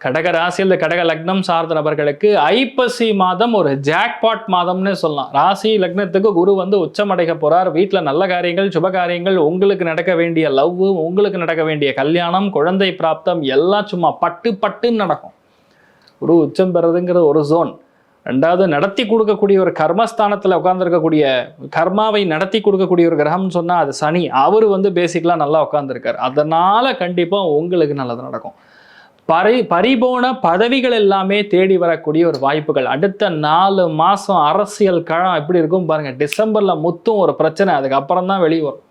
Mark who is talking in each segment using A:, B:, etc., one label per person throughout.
A: கடக ராசி அல்லது கடக லக்னம் சார்ந்த நபர்களுக்கு ஐப்பசி மாதம் ஒரு ஜாக்பாட் மாதம்னு சொல்லலாம். ராசி லக்னத்துக்கு குரு வந்து உச்சமடைக போறார். வீட்டில் நல்ல காரியங்கள், சுப காரியங்கள், உங்களுக்கு நடக்க வேண்டிய லவ், உங்களுக்கு நடக்க வேண்டிய கல்யாணம், குழந்தை பிராப்தம் எல்லாம் சும்மா பட்டு பட்டுன்னு நடக்கும். குரு உச்சம் பெறதுங்கிற ஒரு ஜோன். ரெண்டாவது, நடத்தி கொடுக்கக்கூடிய ஒரு கர்மஸ்தானத்தில் உட்காந்துருக்கக்கூடிய கர்மாவை நடத்தி கொடுக்கக்கூடிய ஒரு கிரகம்னு சொன்னால் அது சனி. அவர் வந்து பேசிக்கலாக நல்லா உட்காந்துருக்கார். அதனால் கண்டிப்பாக உங்களுக்கு நல்லது நடக்கும். பறிபோன பதவிகள் எல்லாமே தேடி வரக்கூடிய ஒரு வாய்ப்புகள். அடுத்த 4 மாதம் அரசியல் களம் எப்படி இருக்கும் பாருங்க. டிசம்பரில் முத்தும் ஒரு பிரச்சனை, அதுக்கப்புறம் தான் வெளியே வரும்.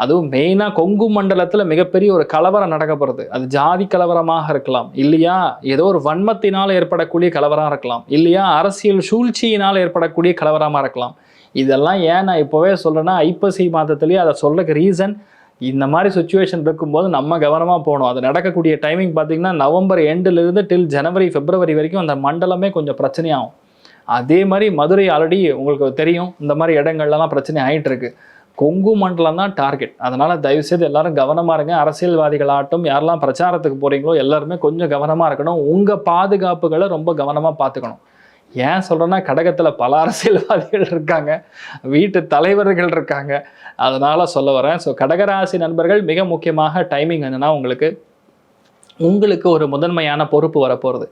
A: அதுவும் மெயினாக கொங்கு மண்டலத்தில் மிகப்பெரிய ஒரு கலவரம் நடக்க போகிறது. அது ஜாதி கலவரமாக இருக்கலாம், இல்லையா ஏதோ ஒரு வன்மத்தினால் ஏற்படக்கூடிய கலவரம் இருக்கலாம், இல்லையா அரசியல் சூழ்ச்சியினால் ஏற்படக்கூடிய கலவரமாக இருக்கலாம். இதெல்லாம் ஏன் நான் இப்போவே சொல்கிறேன்னா, ஐப்பசி மாதத்துலேயே அதை சொல்றதுக்கு ரீசன், இந்த மாதிரி சுச்சுவேஷன் இருக்கும்போது நம்ம கவனமாக போகணும். அது நடக்கக்கூடிய டைமிங் பார்த்திங்கன்னா நவம்பர் எண்டிலிருந்து டில் ஜனவரி பிப்ரவரி வரைக்கும் அந்த மண்டலமே கொஞ்சம் பிரச்சனையாகும். அதே மாதிரி மதுரை ஆல்ரெடி உங்களுக்கு தெரியும், இந்த மாதிரி இடங்கள்லாம் பிரச்சனை ஆகிட்டு இருக்கு. கொங்கு மண்டலம் தான் டார்கெட். அதனால் தயவுசெய்து எல்லாரும் கவனமாக இருங்க. அரசியல்வாதிகளாகட்டும், யாரெல்லாம் பிரச்சாரத்துக்கு போகிறீங்களோ எல்லாருமே கொஞ்சம் கவனமாக இருக்கணும். உங்கள் பாதுகாப்புகளை ரொம்ப கவனமாக பார்த்துக்கணும். ஏன் சொல்கிறேன்னா, கடகத்தில் பல அரசியல்வாதிகள் இருக்காங்க, வீட்டு தலைவர்கள் இருக்காங்க, அதனால் சொல்ல வரேன். ஸோ கடகராசி நண்பர்கள் மிக முக்கியமாக டைமிங் என்னென்னா, உங்களுக்கு ஒரு முதன்மையான பொறுப்பு வரப்போகிறது.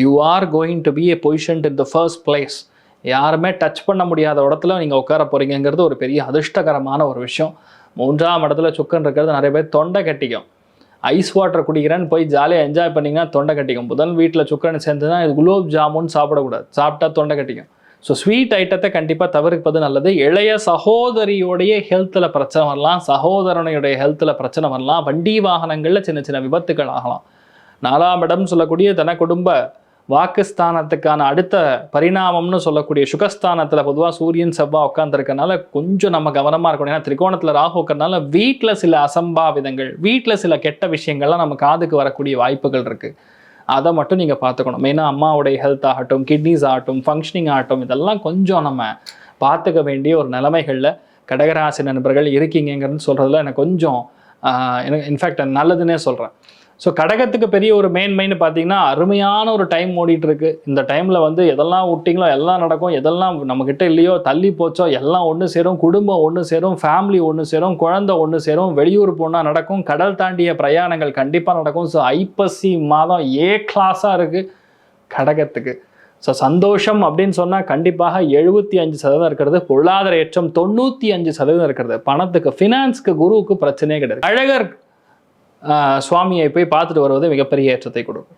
A: You are going to be a positioned in the first place. யாருமே டச் பண்ண முடியாத இடத்துல நீங்கள் உட்கார போகிறீங்கிறது ஒரு பெரிய அதிர்ஷ்டகரமான ஒரு விஷயம். 3ஆம் இடத்துல சுக்கன் இருக்கிறது நிறைய பேர் தொண்டை கட்டிக்கும். ஐஸ் வாட்டர் குடிக்கிறேன்னு போய் ஜாலியாக என்ஜாய் பண்ணிங்கன்னா தொண்டை கட்டிக்கும். புதன் வீட்டில் சுக்கரன் சேர்ந்துன்னா இது குலோப் ஜாமுன் சாப்பிடக்கூடாது, சாப்பிட்டா தொண்டை கட்டிக்கும். ஸோ ஸ்வீட் ஐட்டத்தை கண்டிப்பாக தவிர்ப்பது நல்லது. இளைய சகோதரியோடைய ஹெல்த்தில் பிரச்சனை வரலாம், சகோதரனுடைய ஹெல்த்தில் பிரச்சனை வரலாம், வண்டி வாகனங்களில் சின்ன சின்ன விபத்துகள் ஆகலாம். 4ஆம் இடம் சொல்லக்கூடிய தன குடும்ப வாக்குஸ்தானத்துக்கான அடுத்த பரிணாமம்னு சொல்லக்கூடிய சுகஸ்தானத்தில் பொதுவாக சூரியன் செவ்வாய் உட்காந்துருக்கனால கொஞ்சம் நம்ம கவனமாக இருக்கணும். ஏன்னா திரிகோணத்தில் ராகு இருக்கிறனால வீட்டில் சில அசம்பாவிதங்கள், வீட்டில் சில கெட்ட விஷயங்கள்லாம் நம்ம காதுக்கு வரக்கூடிய வாய்ப்புகள் இருக்குது. அதை மட்டும் நீங்கள் பார்த்துக்கணும். மெயினாக அம்மாவுடைய ஹெல்த் ஆகட்டும், கிட்னிஸ் ஆகட்டும், ஃபங்க்ஷனிங் ஆகட்டும், இதெல்லாம் கொஞ்சம் நம்ம பார்த்துக்க வேண்டிய ஒரு நிலைமைகளில் கடகராசி நண்பர்கள் இருக்கீங்கிறது சொல்கிறதுல எனக்கு கொஞ்சம் எனக்கு இன்ஃபேக்ட் நல்லதுன்னே சொல்கிறேன். ஸோ கடகத்துக்கு பெரிய ஒரு மெயின்னு பார்த்தீங்கன்னா, அருமையான ஒரு டைம் ஓடிட்டு இருக்கு. இந்த டைமில் வந்து எதெல்லாம் விட்டிங்களோ எல்லாம் நடக்கும், எதெல்லாம் நம்மக்கிட்ட இல்லையோ தள்ளி போச்சோ எல்லாம் ஒன்று சேரும், குடும்பம் ஒன்று சேரும், ஃபேமிலி ஒன்று சேரும், குழந்தை ஒன்று சேரும், வெளியூர் போனால் நடக்கும், கடல் தாண்டிய பிரயாணங்கள் கண்டிப்பாக நடக்கும். ஸோ ஐப்பசி மாதம் ஏ கிளாஸாக இருக்குது கடகத்துக்கு. ஸோ சந்தோஷம் அப்படின்னு சொன்னால் கண்டிப்பாக 75% இருக்கிறது, பொருளாதார ஏற்றம் 95% இருக்கிறது. பணத்துக்கு, ஃபினான்ஸுக்கு, குருவுக்கு பிரச்சனையே கிடையாது. அழகர் சுவாமியை போய் பார்த்துட்டு வருவது மிகப்பெரிய ஏற்றத்தை கொடுக்கும்.